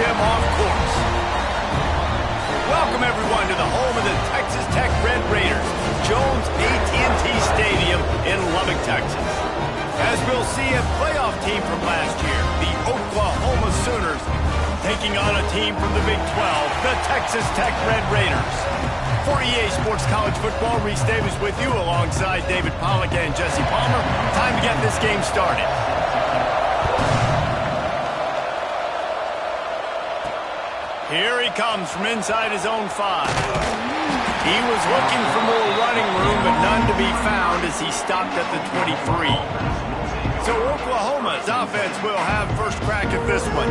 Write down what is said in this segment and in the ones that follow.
them off course. Welcome, everyone, to the home of the Texas Tech Red Raiders, Jones AT&T Stadium in Lubbock, Texas. As we'll see, a playoff team from last year, the Oklahoma Sooners, taking on a team from the Big 12, the Texas Tech Red Raiders. For EA Sports College Football, Reese Davis with you alongside David Pollack and Jesse Palmer. Time to get this game started. Here he comes from inside his own 5. He was looking for more running room, but none to be found as he stopped at the 23. So Oklahoma's offense will have first crack at this one.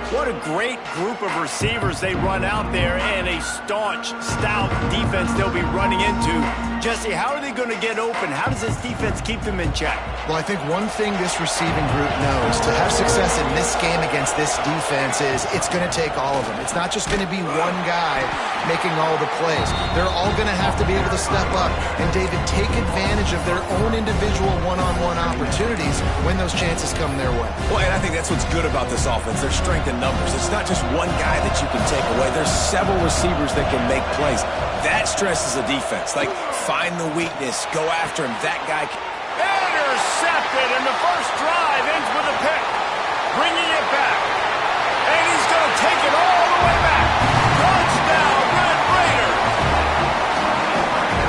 What a great group of receivers they run out there, and a staunch, stout defense they'll be running into. Jesse, how are they going to get open? How does this defense keep them in check? Well, I think one thing this receiving group knows to have success in this game against this defense is it's going to take all of them. It's not just going to be one guy making all the plays. They're all going to have to be able to step up and, David, take advantage of their own individual one-on-one opportunities when those chances come their way. Well, and I think that's what's good about this offense. Their strength in numbers. It's not just one guy that you can take away. There's several receivers that can make plays. That stresses a defense. Like, find the weakness, go after him. That guy can... Intercepted, and the first drive ends with a pick. Bringing it back. And he's going to take it all the way back. Touchdown, Red Raiders.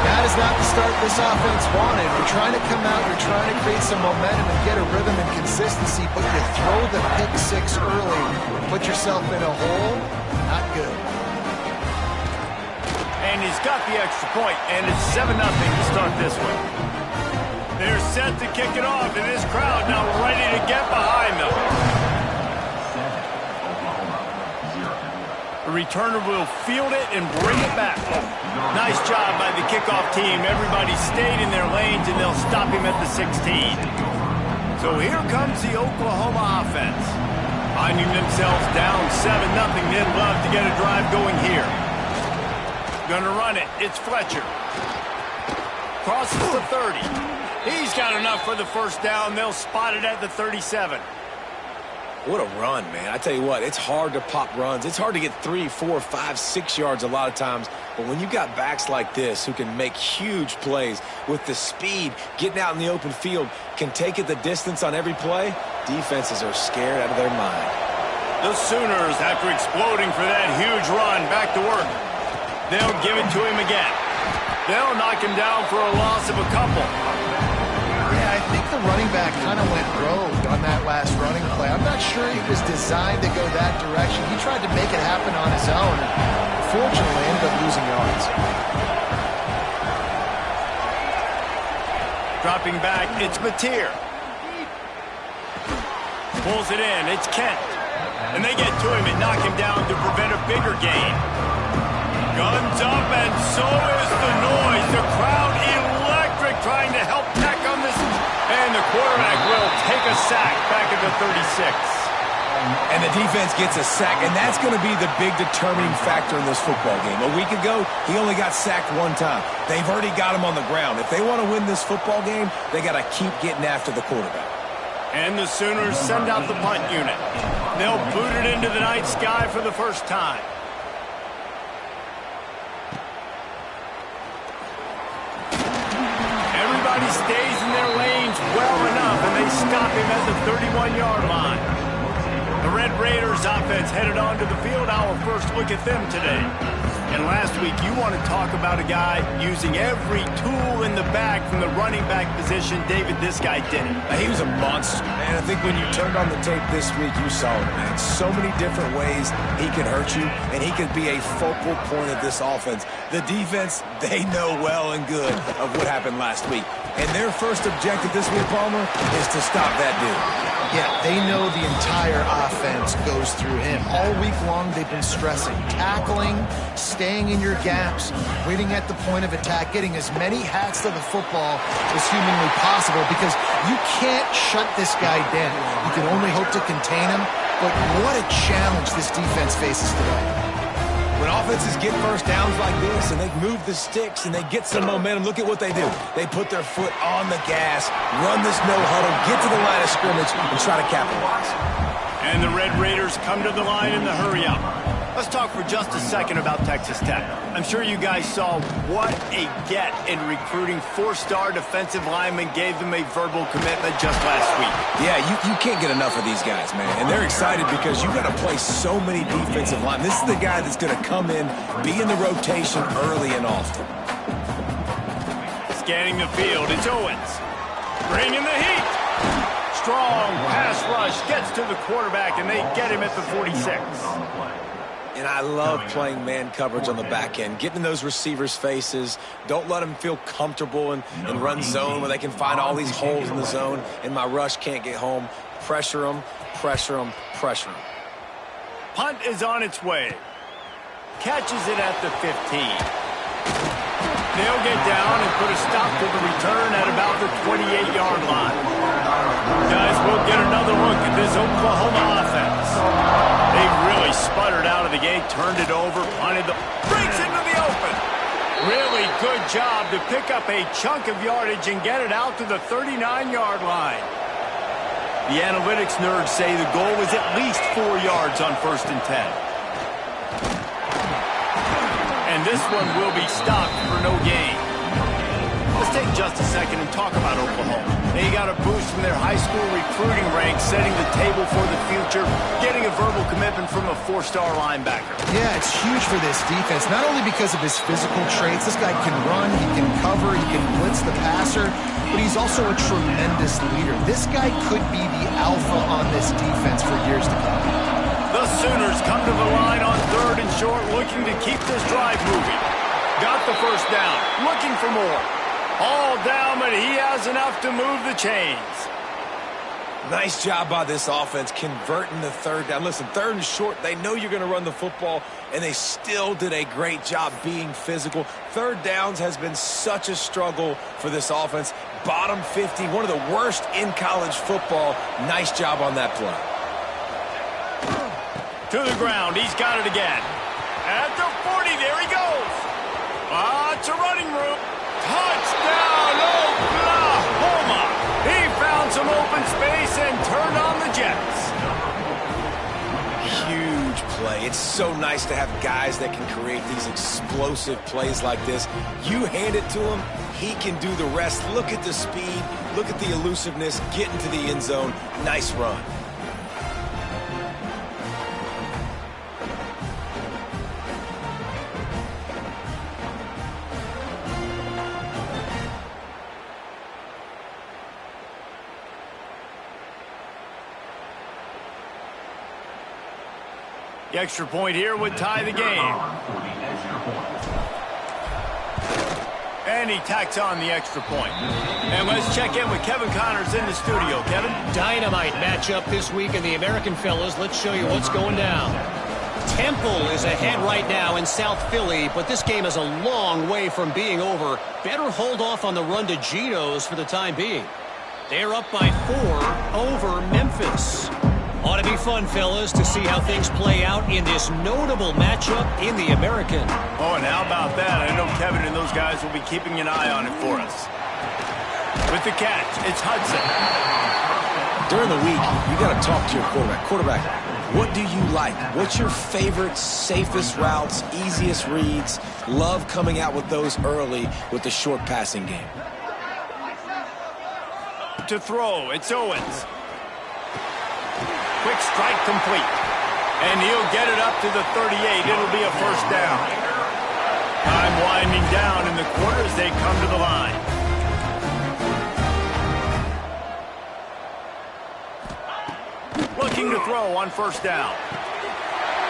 That is not the start this offense wanted. You're trying to come out, you're trying to create some momentum and get a rhythm and consistency, but you throw the pick 6 early, put yourself in a hole, not good. And he's got the extra point, and it's 7-0 to start this one. They're set to kick it off, and this crowd now ready to get behind them. The returner will field it and bring it back. Nice job by the kickoff team. Everybody stayed in their lanes, and they'll stop him at the 16. So here comes the Oklahoma offense. Finding themselves down 7-0, they'd love to get a drive going here. Gonna run it. It's Fletcher. Crosses the 30. He's got enough for the first down. They'll spot it at the 37. What a run, man. I tell you what, it's hard to pop runs. It's hard to get 3, 4, 5, 6 yards a lot of times. But when you've got backs like this who can make huge plays with the speed, getting out in the open field, can take it the distance on every play, defenses are scared out of their mind. The Sooners, after exploding for that huge run, back to work. They'll give it to him again. They'll knock him down for a loss of a couple. Yeah, I think the running back kind of went rogue on that last running play. I'm not sure he was designed to go that direction. He tried to make it happen on his own, and fortunately ended up losing yards. Dropping back, it's Mateer. Pulls it in, it's Kent. And they get to him and knock him down to prevent a bigger gain. Guns up, and so is the noise. The crowd electric, trying to help Tech on this. And the quarterback will take a sack back at the 36. And the defense gets a sack, and that's going to be the big determining factor in this football game. A week ago, he only got sacked 1 time. They've already got him on the ground. If they want to win this football game, they got to keep getting after the quarterback. And the Sooners send out the punt unit. They'll boot it into the night sky for the first time. Everybody stays in their lanes well enough, and they stop him at the 31-yard line. The Red Raiders offense headed onto the field. Our first look at them today. And last week, you want to talk about a guy using every tool in the bag from the running back position. David, this guy did it. He was a monster, man. I think when you turned on the tape this week, you saw it, man. So many different ways he can hurt you, and he could be a focal point of this offense. The defense, they know well and good of what happened last week. And their first objective this week, Palmer, is to stop that dude. Yeah, they know the entire offense goes through him. All week long, they've been stressing tackling, staying in your gaps, waiting at the point of attack, getting as many hats to the football as humanly possible, because you can't shut this guy down. You can only hope to contain him, but what a challenge this defense faces today. When offenses get first downs like this and they move the sticks and they get some momentum, look at what they do. They put their foot on the gas, run this no huddle, get to the line of scrimmage, and try to capitalize. And the Red Raiders come to the line in the hurry-up. Let's talk for just a second about Texas Tech. I'm sure you guys saw what a get in recruiting. 4-star defensive linemen gave them a verbal commitment just last week. Yeah, you can't get enough of these guys, man. And they're excited because you've got to play so many defensive linemen. This is the guy that's going to come in, be in the rotation early and often. Scanning the field, it's Owens. Bringing the heat. Strong pass rush gets to the quarterback, and they get him at the 46. And I love playing man coverage on the back end, getting in those receivers' faces. Don't let them feel comfortable and run zone where they can find all these holes in the zone, and my rush can't get home. Pressure them, pressure them, pressure them. Punt is on its way. Catches it at the 15. They'll get down and put a stop to the return at about the 28-yard line. Guys, we'll get another look at this Oklahoma offense. They really sputtered out of the gate, turned it over, punted the... breaks into the open. Really good job to pick up a chunk of yardage and get it out to the 39-yard line. The analytics nerds say the goal was at least 4 yards on 1st and 10. And this one will be stopped for no gain. Let's take just a second and talk about Oklahoma. They got a boost from their high school recruiting ranks, setting the table for the future, getting a verbal commitment from a 4-star linebacker. Yeah, it's huge for this defense, not only because of his physical traits. This guy can run, he can cover, he can blitz the passer, but he's also a tremendous leader. This guy could be the alpha on this defense for years to come. The Sooners come to the line on 3rd and short, looking to keep this drive moving. Got the first down, looking for more. All down, but he has enough to move the chains. Nice job by this offense converting the 3rd down. Listen, 3rd and short, they know you're going to run the football, and they still did a great job being physical. 3rd downs has been such a struggle for this offense. Bottom 50, one of the worst in college football. Nice job on that play. To the ground, he's got it again. At the 40, there he goes. It's a running room. Touchdown, Oklahoma! He found some open space and turned on the Jets. Huge play. It's so nice to have guys that can create these explosive plays like this. You hand it to him, he can do the rest. Look at the speed. Look at the elusiveness. Get into the end zone. Nice run. The extra point here would tie the game. And he tacks on the extra point. And let's check in with Kevin Connors in the studio. Kevin? Dynamite matchup this week in the American, fellas. Let's show you what's going down. Temple is ahead right now in South Philly, but this game is a long way from being over. Better hold off on the run to Geno's for the time being. They're up by 4 over Memphis. Ought to be fun, fellas, to see how things play out in this notable matchup in the American. Oh, and how about that? I know Kevin and those guys will be keeping an eye on it for us. With the catch, it's Hudson. During the week, you got to talk to your quarterback. Quarterback, what do you like? What's your favorite, safest routes, easiest reads? Love coming out with those early with the short passing game. To throw, it's Owens. Quick strike complete. And he'll get it up to the 38. It'll be a first down. Time winding down in the quarter as they come to the line. Looking to throw on first down.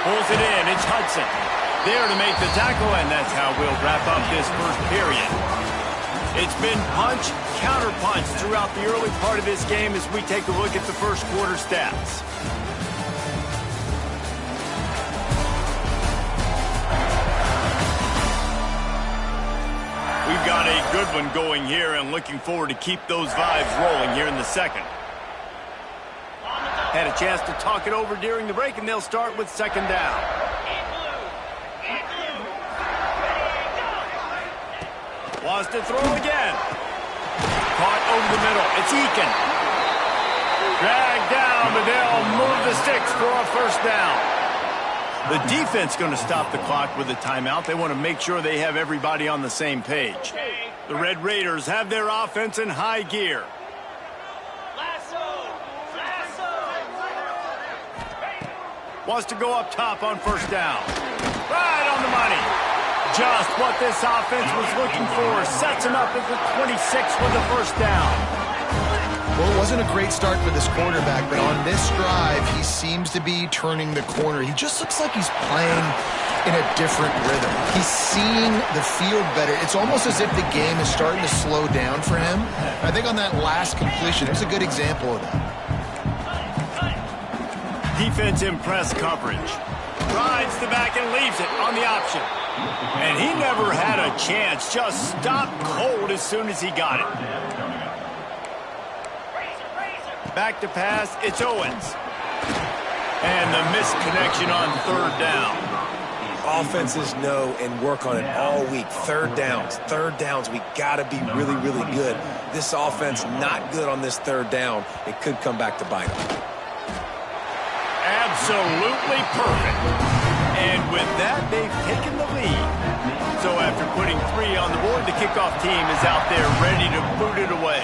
Pulls it in. It's Hudson. There to make the tackle, and that's how we'll wrap up this first period. It's been punch, counter-punch throughout the early part of this game as we take a look at the first quarter stats. We've got a good one going here and looking forward to keep those vibes rolling here in the second. Had a chance to talk it over during the break, and they'll start with second down. Wants to throw again. Caught over the middle. It's Eakin. Dragged down, but they'll move the sticks for a first down. The defense going to stop the clock with a timeout. They want to make sure they have everybody on the same page. The Red Raiders have their offense in high gear. Wants to go up top on first down. Right on the money. Just what this offense was looking for. Sets him up at the 26 with the first down. Well, it wasn't a great start for this quarterback, but on this drive, he seems to be turning the corner. He just looks like he's playing in a different rhythm. He's seeing the field better. It's almost as if the game is starting to slow down for him. I think on that last completion, it was a good example of that. Defense in press coverage. Rides the back and leaves it on the option. And he never had a chance. Just stopped cold as soon as he got it. Back to pass, it's Owens. And the missed connection on third down. Offenses know and work on it all week. Third downs. We got to be really, really good. This offense not good on this third down. It could come back to bite them. Absolutely perfect. And with that, they've taken the lead. So after putting 3 on the board, the kickoff team is out there ready to boot it away.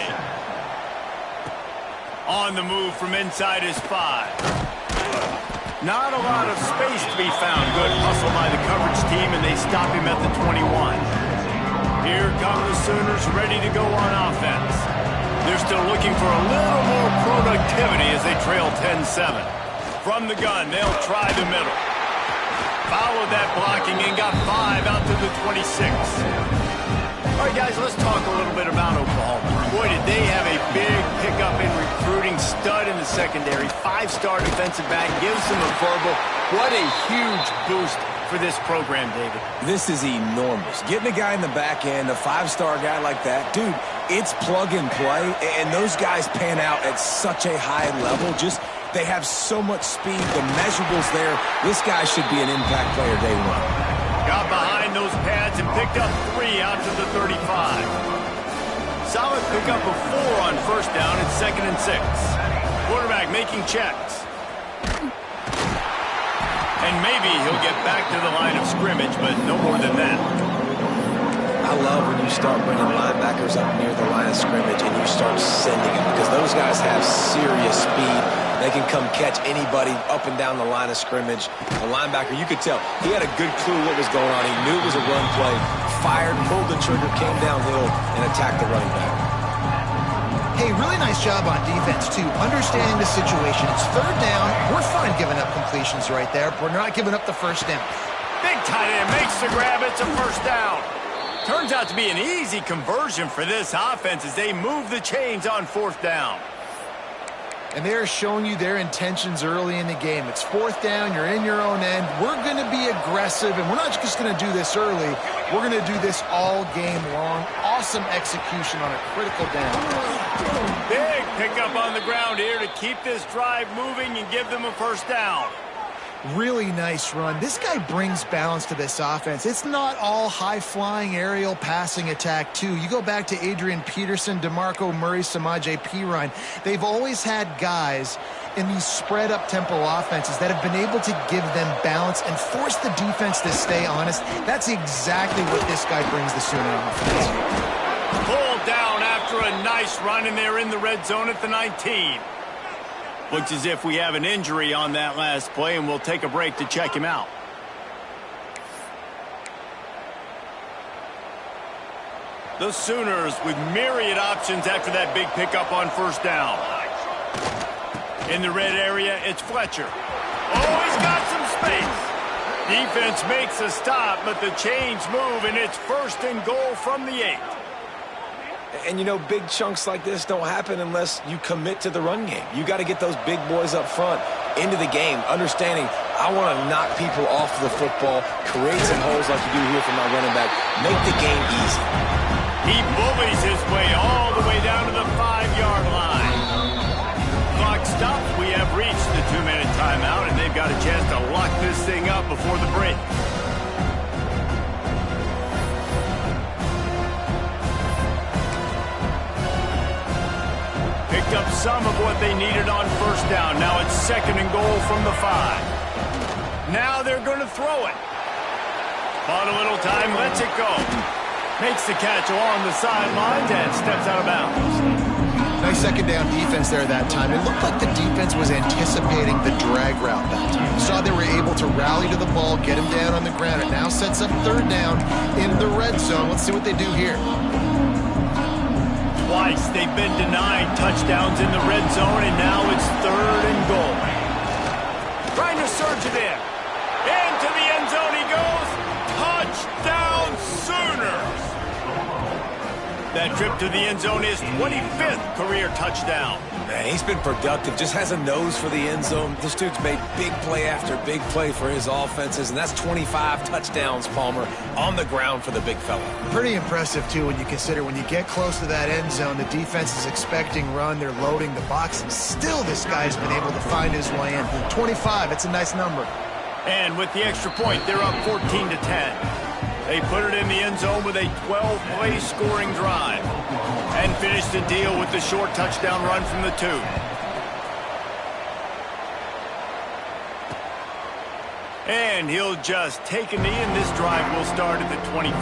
On the move from inside his 5. Not a lot of space to be found. Good hustle by the coverage team, and they stop him at the 21. Here come the Sooners ready to go on offense. They're still looking for a little more productivity as they trail 10-7. From the gun, they'll try the middle. Followed that blocking and got 5 out to the 26. All right, guys, let's talk a little bit about Oklahoma. Boy, did they have a big pickup in recruiting. Stud in the secondary. 5-star defensive back. Gives them a verbal. What a huge boost for this program, David. This is enormous. Getting a guy in the back end, a 5-star guy like that, dude, it's plug and play, and those guys pan out at such a high level. Just they have so much speed. The measurables there. This guy should be an impact player day one. Got behind those pads and picked up 3 out to the 35. Solid pickup of 4 on first down and 2nd and 6. Quarterback making checks. And maybe he'll get back to the line of scrimmage, but no more than that. I love when you start bringing linebackers up near the line of scrimmage and you start sending them because those guys have serious speed. They can come catch anybody up and down the line of scrimmage. The linebacker, you could tell, he had a good clue what was going on. He knew it was a run play, fired, pulled the trigger, came downhill, and attacked the running back. Hey, really nice job on defense, too. Understanding the situation. It's third down. We're fine giving up completions right there. We're not giving up the first down. Big tight end makes the grab. It's a first down. Turns out to be an easy conversion for this offense as they move the chains on 4th down. And they're showing you their intentions early in the game. It's 4th down. You're in your own end. We're going to be aggressive, and we're not just going to do this early. We're going to do this all game long. Awesome execution on a critical down. Big pickup on the ground here to keep this drive moving and give them a first down. Really nice run. This guy brings balance to this offense. It's not all high-flying aerial passing attack, too. You go back to Adrian Peterson, DeMarco Murray, Samaje Perine. They've always had guys in these spread-up tempo offenses that have been able to give them balance and force the defense to stay honest. That's exactly what this guy brings the Sooner offense. Pulled down after a nice run, and they're in the red zone at the 19. Looks as if we have an injury on that last play, and we'll take a break to check him out. The Sooners with myriad options after that big pickup on first down. In the red area, it's Fletcher. Oh, he's got some space. Defense makes a stop, but the chains move, and it's 1st and goal from the 8. And, you know, big chunks like this don't happen unless you commit to the run game. You got to get those big boys up front into the game, understanding I want to knock people off the football, create some holes like you do here for my running back, make the game easy. He bullies his way all the way down to the 5-yard line. Clock stops. We have reached the 2-minute timeout, and they've got a chance to lock this thing up before the break. Picked up some of what what they needed on first down. Now it's 2nd and goal from the 5. Now they're going to throw it. Bought a little time, lets it go. Makes the catch along the sidelines and steps out of bounds. Nice 2nd down defense there that time. It looked like the defense was anticipating the drag route that time. You saw they were able to rally to the ball, get him down on the ground. It now sets up 3rd down in the red zone. Let's see what they do here. Twice they've been denied touchdowns in the red zone, and now it's 3rd and goal. Trying to surge it in. Into the end zone he goes. Touchdown Sooners! That trip to the end zone is 25th career touchdown. Man, he's been productive, just has a nose for the end zone. This dude's made big play after big play for his offenses, and that's 25 touchdowns, Palmer, on the ground for the big fella. Pretty impressive, too, when you consider when you get close to that end zone, the defense is expecting run, they're loading the box, and still this guy's been able to find his way in. 25, it's a nice number. And with the extra point, they're up 14-10. They put it in the end zone with a 12-play scoring drive and finished the deal with the short touchdown run from the 2. And he'll just take a knee, and this drive will start at the 25.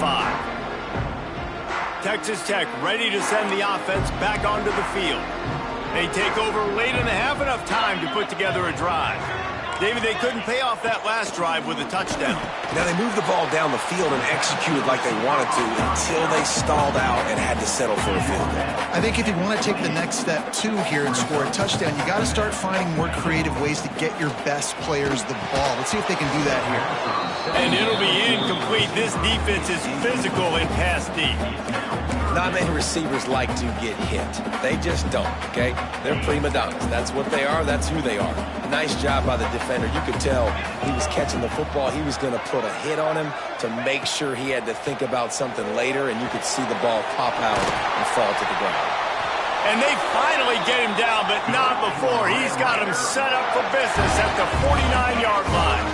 Texas Tech ready to send the offense back onto the field. They take over late in the half, enough time to put together a drive. David, they couldn't pay off that last drive with a touchdown. Now, they moved the ball down the field and executed like they wanted to until they stalled out and had to settle for a field goal. I think if you want to take the next step, too, here and score a touchdown, you got to start finding more creative ways to get your best players the ball. Let's see if they can do that here. And it'll be incomplete. This defense is physical and pass deep. Not many receivers like to get hit. They just don't, okay? They're prima donnas. That's what they are. That's who they are. Nice job by the defender. You could tell he was catching the football. He was going to put a hit on him to make sure he had to think about something later, and you could see the ball pop out and fall to the ground. And they finally get him down, but not before. He's got him set up for business at the 49-yard line.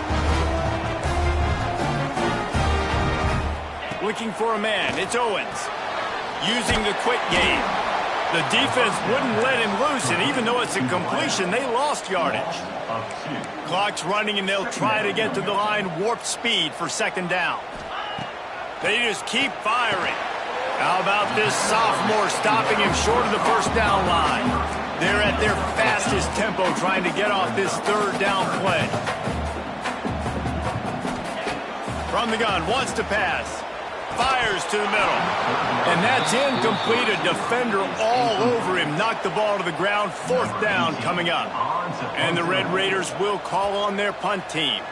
Looking for a man. It's Owens. Using the quick game. The defense wouldn't let him loose, and even though it's a completion, they lost yardage. Clock's running, and they'll try to get to the line warp speed for 2nd down. They just keep firing. How about this sophomore stopping him short of the 1st down line? They're at their fastest tempo trying to get off this 3rd down play. From the gun, wants to pass. Fires to the middle. And that's incomplete. A defender all over him. Knocked the ball to the ground. 4th down coming up. And the Red Raiders will call on their punt team.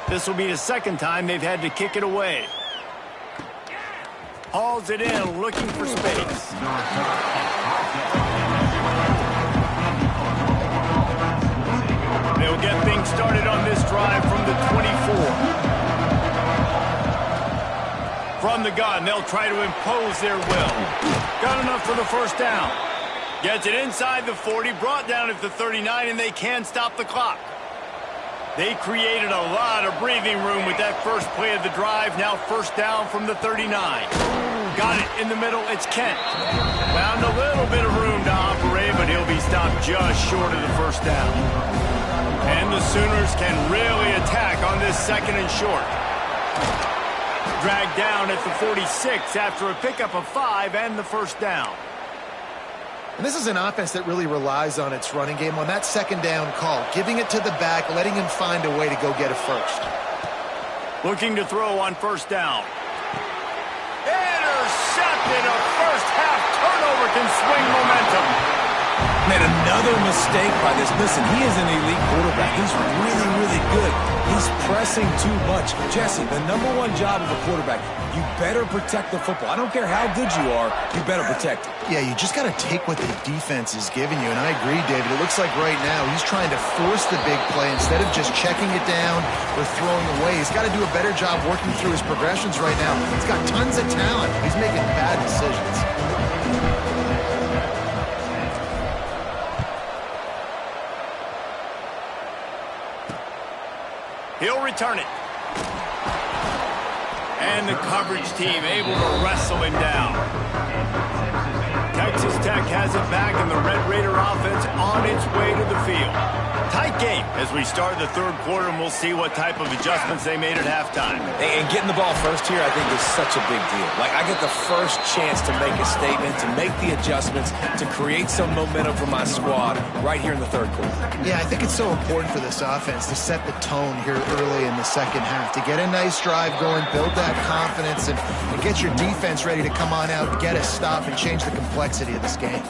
This will be the 2nd time they've had to kick it away. Hauls it in, looking for space. They'll get things started on this drive from the 24. From the gun, they'll try to impose their will. Got enough for the 1st down. Gets it inside the 40, brought down at the 39, and they can stop the clock. They created a lot of breathing room with that first play of the drive. Now 1st down from the 39. Got it in the middle. It's Kent. Found a little bit of room to operate, but he'll be stopped just short of the 1st down. And the Sooners can really attack on this 2nd and short. Dragged down at the 46 after a pickup of 5 and the 1st down. And this is an offense that really relies on its running game on that 2nd down call, giving it to the back, letting him find a way to go get a first. Looking to throw on 1st down. Intercepted. A first-half turnover can swing momentum. Man, another mistake by this. Listen, he is an elite quarterback. He's really, really good. He's pressing too much. Jesse, the #1 job of a quarterback, you better protect the football. I don't care how good you are, you better protect it. Yeah, you just got to take what the defense is giving you. And I agree, David. It looks like right now he's trying to force the big play instead of just checking it down or throwing away. He's got to do a better job working through his progressions right now. He's got tons of talent. He's making bad decisions. He'll return it. And the coverage team able to wrestle him down. Texas Tech has it back, and the Red Raider offense on its way to the field. Tight game as we start the third quarter, and we'll see what type of adjustments they made at halftime. And getting the ball first here, I think, is such a big deal. Like, I get the first chance to make a statement, to make the adjustments, to create some momentum for my squad right here in the third quarter. Yeah, I think it's so important for this offense to set the tone here early in the second half, to get a nice drive going, build that confidence, and get your defense ready to come on out, get a stop, and change the complexity of this game.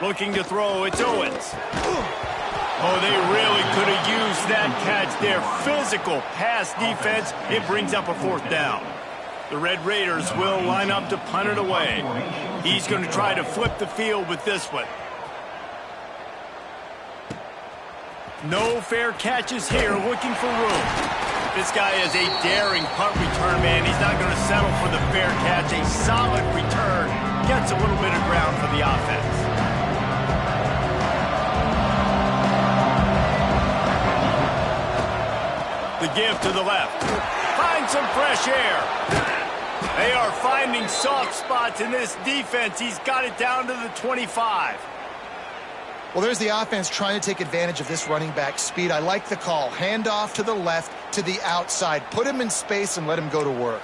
Looking to throw, it's Owens. Oh, they really could have used that catch there. Physical pass defense. It brings up a fourth down. The Red Raiders will line up to punt it away. He's going to try to flip the field with this one. No fair catches here, looking for room. This guy is a daring punt return man. He's not going to settle for the fair catch. A solid return gets a little bit of ground for the offense. The give to the left. Find some fresh air. They are finding soft spots in this defense. He's got it down to the 25. Well, there's the offense trying to take advantage of this running back speed. I like the call. Hand off to the left, to the outside. Put him in space and let him go to work.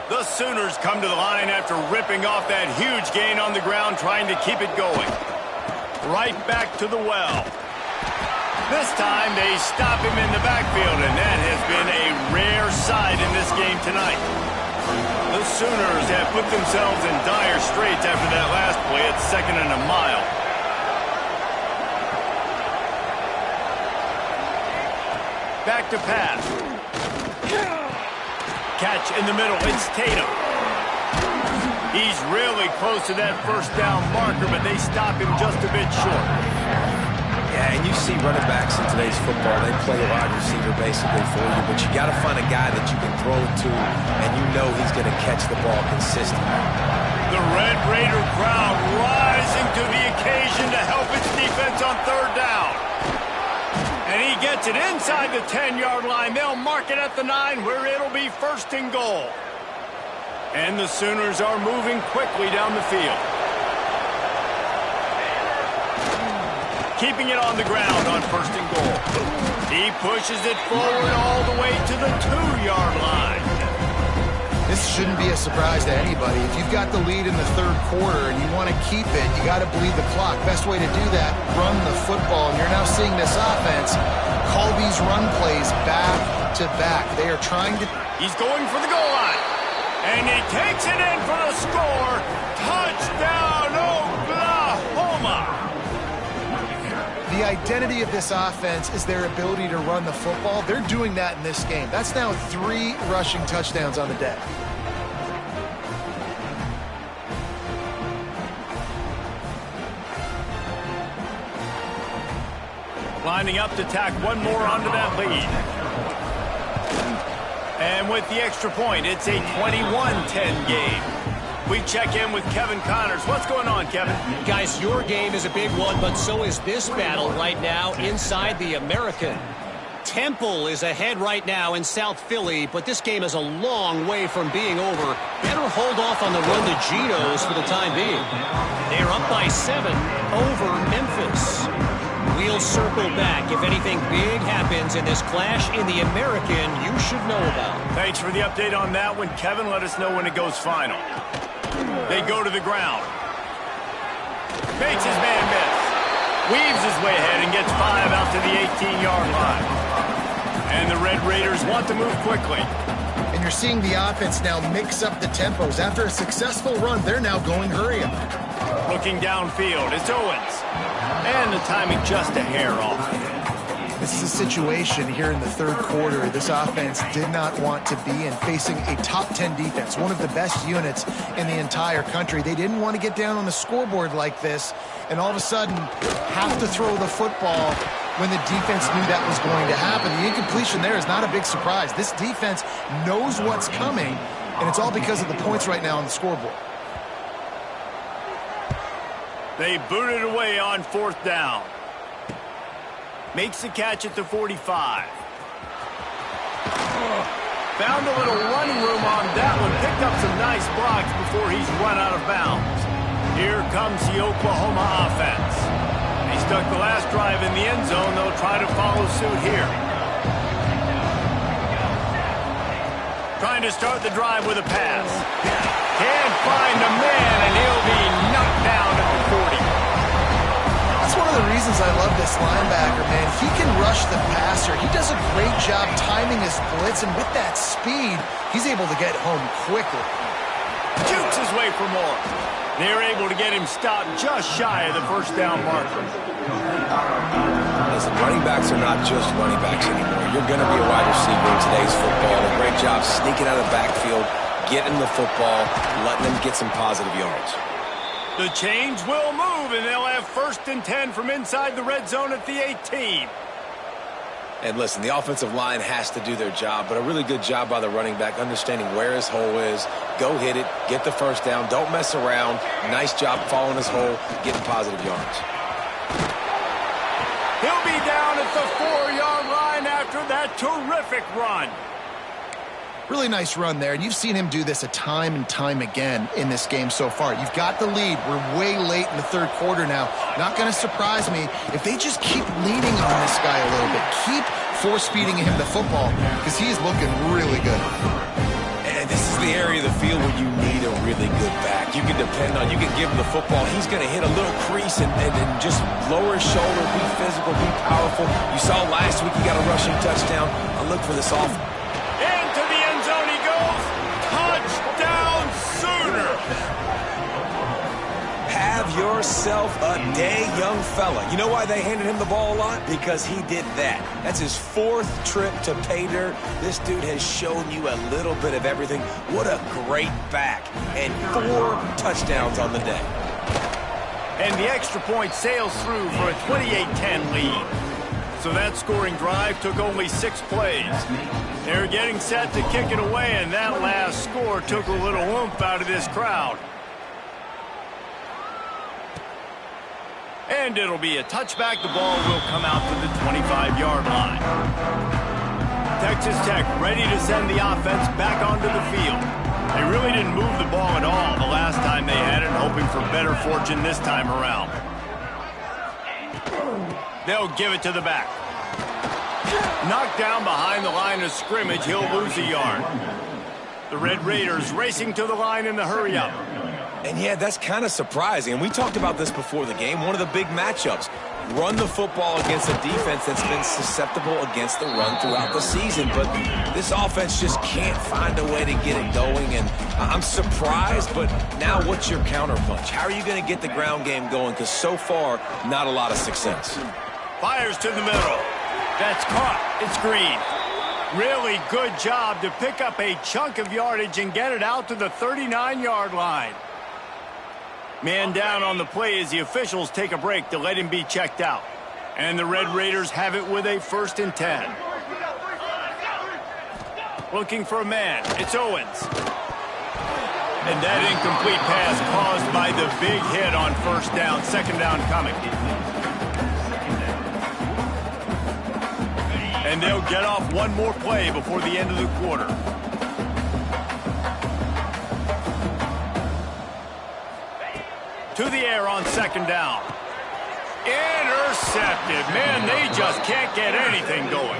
The Sooners come to the line after ripping off that huge gain on the ground, trying to keep it going. Right back to the well. This time they stop him in the backfield, and that has been a rare sight in this game tonight. The Sooners have put themselves in dire straits after that last play at 2nd and a mile. Back to pass. Catch in the middle. It's Tatum. He's really close to that first down marker, but they stop him just a bit short. Yeah, and you see running backs in today's football, they play a wide receiver basically for you, but you got to find a guy that you can throw to, and you know he's going to catch the ball consistently. The Red Raider crowd rising to the occasion to help its defense on third down. And he gets it inside the 10-yard line. They'll mark it at the 9, where it'll be 1st and goal. And the Sooners are moving quickly down the field. Keeping it on the ground on 1st and goal. He pushes it forward all the way to the 2-yard line. This shouldn't be a surprise to anybody. If you've got the lead in the third quarter and you want to keep it, you got to bleed the clock. Best way to do that, run the football. And you're now seeing this offense call these run plays back to back. They are trying to... He's going for the goal line. And he takes it in for the score. Touchdown, Oklahoma! The identity of this offense is their ability to run the football. They're doing that in this game. That's now 3 rushing touchdowns on the day. Lining up to tack one more onto that lead. And with the extra point, it's a 21-10 game. We check in with Kevin Connors. What's going on, Kevin? Guys, your game is a big one, but so is this battle right now inside the American. Temple is ahead right now in South Philly, but this game is a long way from being over. Better hold off on the run to Geno's for the time being. They're up by 7 over Memphis. We'll circle back. If anything big happens in this clash in the American, you should know about. Thanks for the update on that one, Kevin. Let us know when it goes final. They go to the ground. Makes his man miss. Weaves his way ahead and gets 5 out to the 18-yard line. And the Red Raiders want to move quickly. And you're seeing the offense now mix up the tempos. After a successful run, they're now going hurry up. Looking downfield, it's Owens. And the timing just a hair off. This is a situation here in the third quarter this offense did not want to be in, facing a top 10 defense, one of the best units in the entire country. They didn't want to get down on the scoreboard like this and all of a sudden have to throw the football when the defense knew that was going to happen. The incompletion there is not a big surprise. This defense knows what's coming, and it's all because of the points right now on the scoreboard. They boot it away on 4th down. Makes the catch at the 45. Found a little running room on that one. Picked up some nice blocks before he's run out of bounds. Here comes the Oklahoma offense. They stuck the last drive in the end zone. They'll try to follow suit here. Trying to start the drive with a pass. Can't find a man, and he'll be knocked down at the 40. That's one of the reasons I love this linebacker, man. He can rush the passer. He does a great job timing his blitz, and with that speed, he's able to get home quickly. Jukes his way for more. They're able to get him stopped just shy of the first down marker. Listen, running backs are not just running backs anymore. You're going to be a wide receiver in today's football. A great job sneaking out of the backfield, getting the football, letting them get some positive yards. The chains will move, and they'll have 1st and 10 from inside the red zone at the 18. And listen, the offensive line has to do their job, but a really good job by the running back understanding where his hole is. Go hit it, get the first down, don't mess around. Nice job following his hole, getting positive yards. He'll be down at the 4-yard line after that terrific run. Really nice run there, and you've seen him do this a time and time again in this game so far. You've got the lead. We're way late in the third quarter now. Not going to surprise me if they just keep leaning on this guy a little bit. Keep force-feeding him the football because he is looking really good. And this is the area of the field where you need a really good back. You can depend on, you can give him the football. He's going to hit a little crease and just lower his shoulder, be physical, be powerful. You saw last week he got a rushing touchdown. I look for this offense. Into the end zone he goes. Touchdown Sooner. Have yourself a day, young fella. You know why they handed him the ball a lot? Because he did that. That's his 4th trip to pay dirt. This dude has shown you a little bit of everything. What a great back. And 4 touchdowns on the day. And the extra point sails through for a 28-10 lead. So that scoring drive took only 6 plays. They're getting set to kick it away, and that last score took a little oomph out of this crowd. And it'll be a touchback. The ball will come out to the 25-yard line. Texas Tech ready to send the offense back onto the field. They really didn't move the ball at all the last time they had it, hoping for better fortune this time around. They'll give it to the back. Knocked down behind the line of scrimmage, he'll lose a yard. The Red Raiders racing to the line in the hurry-up. And yeah, that's kind of surprising. And we talked about this before the game. One of the big matchups. Run the football against a defense that's been susceptible against the run throughout the season. But this offense just can't find a way to get it going. And I'm surprised, but now what's your counterpunch? How are you going to get the ground game going? Because so far, not a lot of success. Fires to the middle. That's caught. It's Green. Really good job to pick up a chunk of yardage and get it out to the 39-yard line. Man down on the play as the officials take a break to let him be checked out. And the Red Raiders have it with a 1st and 10. Looking for a man. It's Owens. And that incomplete pass caused by the big hit on 1st down. 2nd down coming. And they'll get off one more play before the end of the quarter. To the air on 2nd down. Intercepted. Man, they just can't get anything going.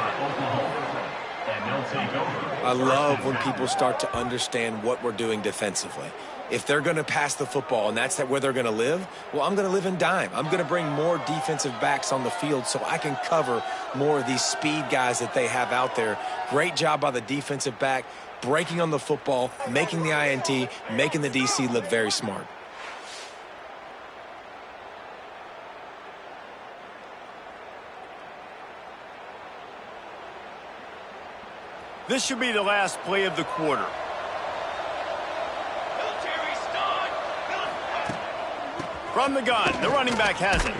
I love when people start to understand what we're doing defensively. If they're going to pass the football and that's where they're going to live, well, I'm going to live in dime. I'm going to bring more defensive backs on the field so I can cover more of these speed guys that they have out there. Great job by the defensive back, breaking on the football, making the INT, making the DC look very smart. This should be the last play of the quarter. From the gun, the running back has it.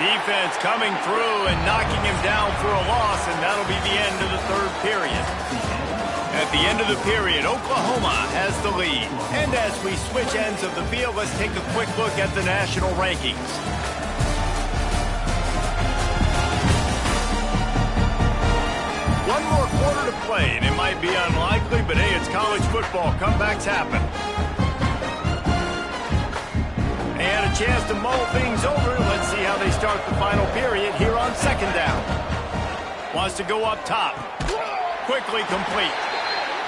Defense coming through and knocking him down for a loss, and that'll be the end of the 3rd period. At the end of the period, Oklahoma has the lead. And as we switch ends of the field, let's take a quick look at the national rankings. play, and it might be unlikely, but hey, it's college football. Comebacks happen. And a chance to mull things over. Let's see how they start the final period here on second down. Wants to go up top. Quickly complete.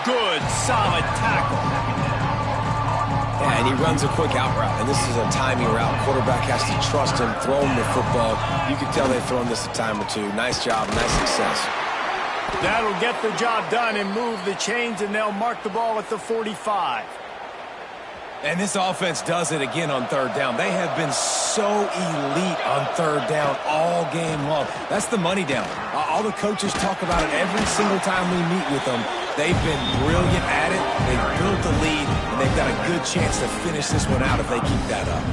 Good, solid tackle. Yeah, and he runs a quick out route, and this is a timing route. Quarterback has to trust him, throw him the football. You can tell they've thrown this a time or two. Nice job, nice success. That'll get the job done and move the chains, and they'll mark the ball at the 45. And this offense does it again on third down. They have been so elite on third down all game long. That's the money down. All the coaches talk about it every single time we meet with them. They've been brilliant at it. They've built the lead, and they've got a good chance to finish this one out if they keep that up.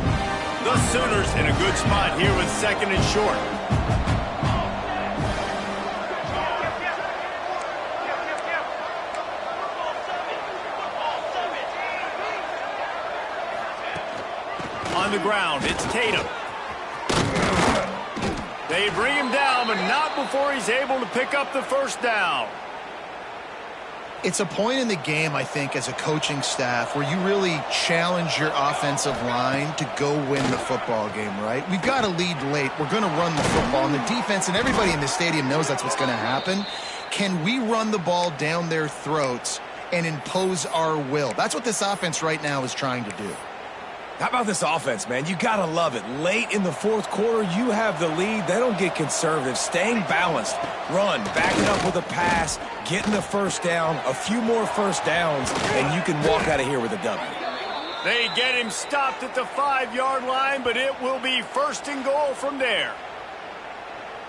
The Sooners in a good spot here with second and short. On the ground, it's Tatum. They bring him down, but not before he's able to pick up the first down. It's a point in the game, I think, as a coaching staff where you really challenge your offensive line to go win the football game, right? We've got to lead late. We're going to run the football. And the defense and everybody in the stadium knows that's what's going to happen. Can we run the ball down their throats and impose our will? That's what this offense right now is trying to do. How about this offense, man? You got to love it. Late in the fourth quarter, you have the lead. They don't get conservative. Staying balanced. Run, backing up with a pass, getting the first down, a few more first downs, and you can walk out of here with a W. They get him stopped at the 5-yard line, but it will be first and goal from there.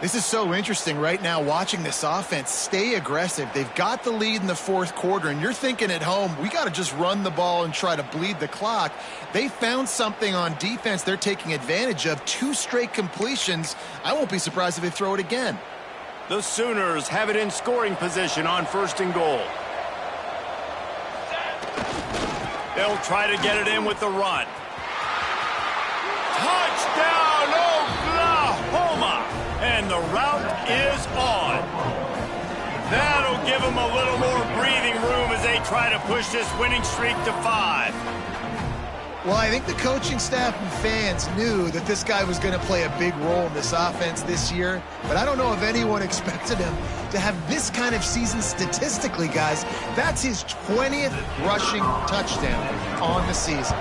This is so interesting right now watching this offense stay aggressive. They've got the lead in the fourth quarter, and you're thinking at home, we got to just run the ball and try to bleed the clock. They found something on defense they're taking advantage of. 2 straight completions. I won't be surprised if they throw it again. The Sooners have it in scoring position on first and goal. They'll try to get it in with the run. Touchdown, Oklahoma! And the route is on. That'll give them a little more breathing room as they try to push this winning streak to 5. Well, I think the coaching staff and fans knew that this guy was going to play a big role in this offense this year, but I don't know if anyone expected him to have this kind of season statistically, guys. That's his 20th rushing touchdown on the season.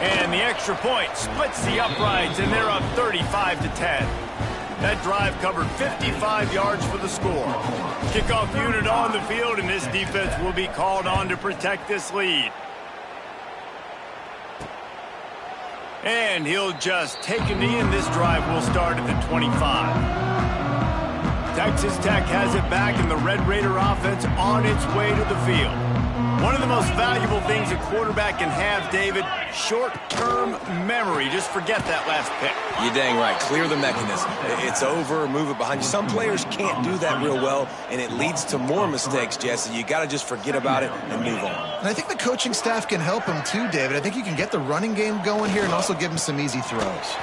And the extra point splits the uprights, and they're up 35-10. That drive covered 55 yards for the score. Kickoff unit on the field, and this defense will be called on to protect this lead. And he'll just take a knee, and this drive will start at the 25. Texas Tech has it back, and the Red Raider offense on its way to the field. One of the most valuable things a quarterback can have, David, short-term memory. Just forget that last pick. You're dang right. Clear the mechanism. It's over, move it behind you. Some players can't do that real well, and it leads to more mistakes, Jesse. You got to just forget about it and move on. And I think the coaching staff can help him too, David. I think you can get the running game going here and also give him some easy throws.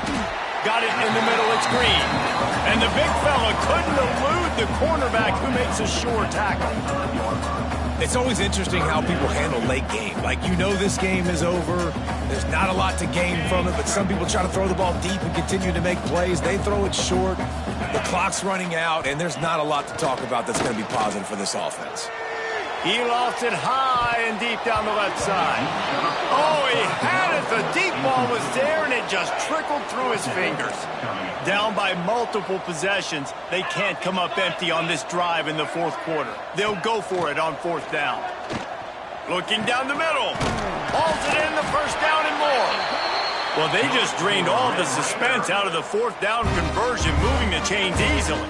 Got it in the middle. It's Green. And the big fella couldn't elude the cornerback who makes a sure tackle. It's always interesting how people handle late game. Like, you know this game is over. There's not a lot to gain from it, but some people try to throw the ball deep and continue to make plays. They throw it short. The clock's running out, and there's not a lot to talk about that's going to be positive for this offense. He lost it high and deep down the left side. Oh, he had it. The deep ball was there, and it just trickled through his fingers. Down by multiple possessions, they can't come up empty on this drive in the fourth quarter. They'll go for it on fourth down. Looking down the middle. Hauls it in, the first down and more. Well, they just drained all the suspense out of the fourth down conversion, moving the chains easily.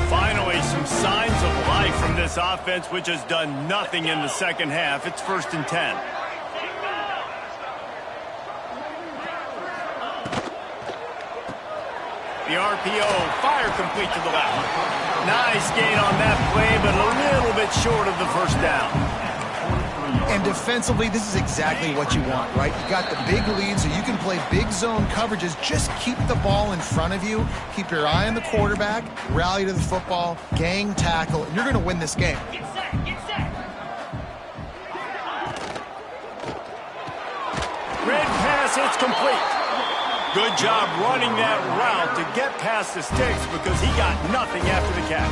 Finally, some signs of life from this offense, which has done nothing in the second half. It's 1st and 10. The RPO, fire complete to the left. Nice gain on that play, but a little bit short of the first down. And defensively, this is exactly what you want, right? You got the big lead, so you can play big zone coverages. Just keep the ball in front of you. Keep your eye on the quarterback. Rally to the football. Gang tackle. And you're going to win this game. Get set. Get set. Red pass, it's complete. Good job running that route to get past the sticks because he got nothing after the catch.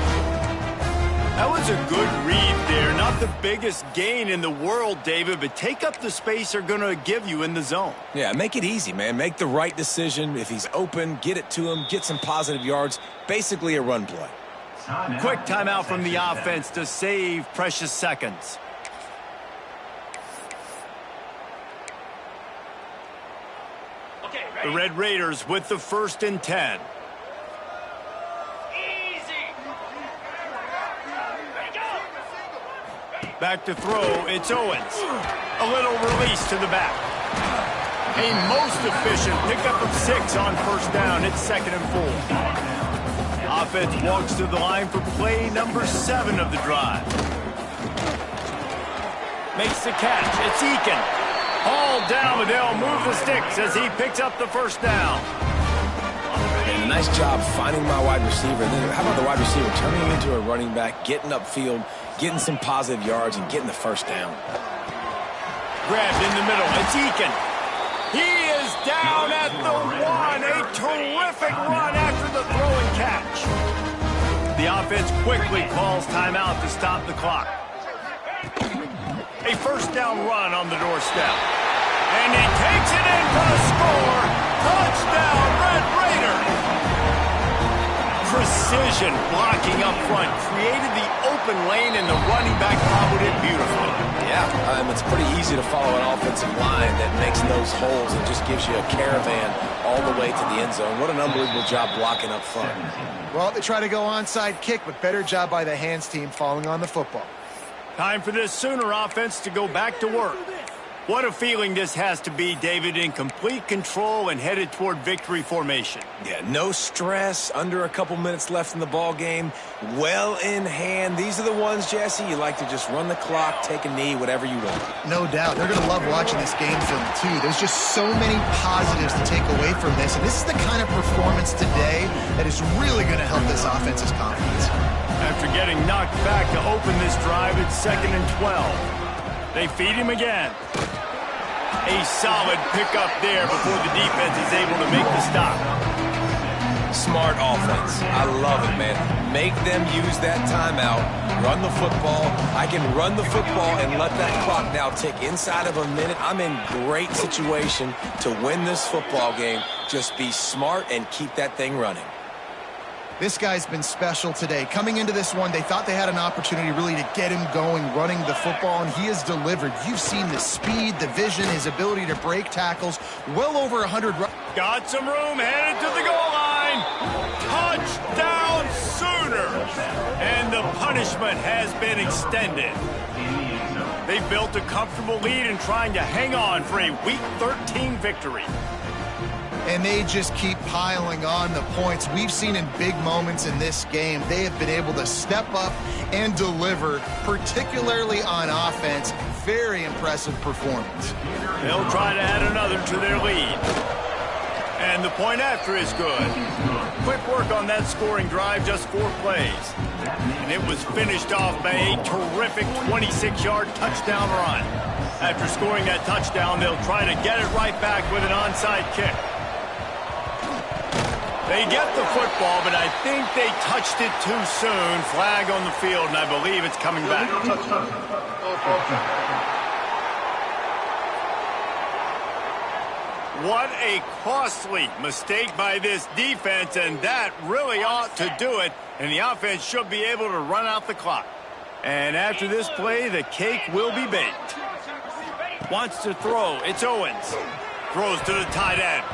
That was a good read there. Not the biggest gain in the world, David, but take up the space they're going to give you in the zone. Yeah, make it easy, man. Make the right decision. If he's open, get it to him, get some positive yards. Basically a run play. Quick timeout from the offense to save precious seconds. The Red Raiders with the 1st and 10. Back to throw, it's Owens. A little release to the back. A most efficient pickup of 6 on 1st down. It's 2nd and 4. Offense walks to the line for play number 7 of the drive. Makes the catch, it's Eakin. All down, but they'll move the sticks as he picks up the 1st down. And a nice job finding my wide receiver. And then how about the wide receiver turning him into a running back, getting upfield, getting some positive yards, and getting the 1st down. Grabbed in the middle. It's Eakin. He is down at the 1. A terrific run after the throw and catch. The offense quickly calls timeout to stop the clock. A 1st down run on the doorstep. And he takes it in for the score. Touchdown, Red Raider. Precision blocking up front. Created the open lane, and the running back followed it beautifully. Yeah, it's pretty easy to follow an offensive line that makes those holes and just gives you a caravan all the way to the end zone. What an unbelievable job blocking up front. Well, they try to go onside kick, but better job by the hands team falling on the football. Time for this Sooner offense to go back to work. What a feeling this has to be, David, in complete control and headed toward victory formation. Yeah, no stress, under a couple minutes left in the ball game, well in hand. These are the ones, Jesse, you like to just run the clock, take a knee, whatever you want. No doubt. They're going to love watching this game film, too. There's just so many positives to take away from this, and this is the kind of performance today that is really going to help this offense's confidence. After getting knocked back to open this drive, it's 2nd and 12. They feed him again. A solid pickup there before the defense is able to make the stop. Smart offense. I love it, man. Make them use that timeout. Run the football. I can run the football and let that clock now tick inside of a minute. I'm in great situation to win this football game. Just be smart and keep that thing running. This guy's been special today. Coming into this one, they thought they had an opportunity really to get him going, running the football, and he has delivered. You've seen the speed, the vision, his ability to break tackles. Well over 100. Got some room, headed to the goal line. Touchdown Sooners. And the punishment has been extended. They built a comfortable lead and trying to hang on for a Week 13 victory. And they just keep piling on the points. We've seen in big moments in this game, they have been able to step up and deliver, particularly on offense. Very impressive performance. They'll try to add another to their lead. And the point after is good. Quick work on that scoring drive, just 4 plays. And it was finished off by a terrific 26-yard touchdown run. After scoring that touchdown, they'll try to get it right back with an onside kick. They get the football, but I think they touched it too soon. Flag on the field, and I believe it's coming back. What a costly mistake by this defense, and that really ought to do it. And the offense should be able to run out the clock. And after this play, the cake will be baked. Wants to throw. It's Owens. Throws to the tight end.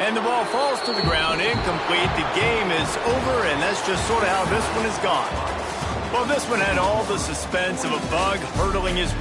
And the ball falls to the ground, incomplete. The game is over, and that's just sort of how this one is gone. Well, this one had all the suspense of a bug hurtling his way.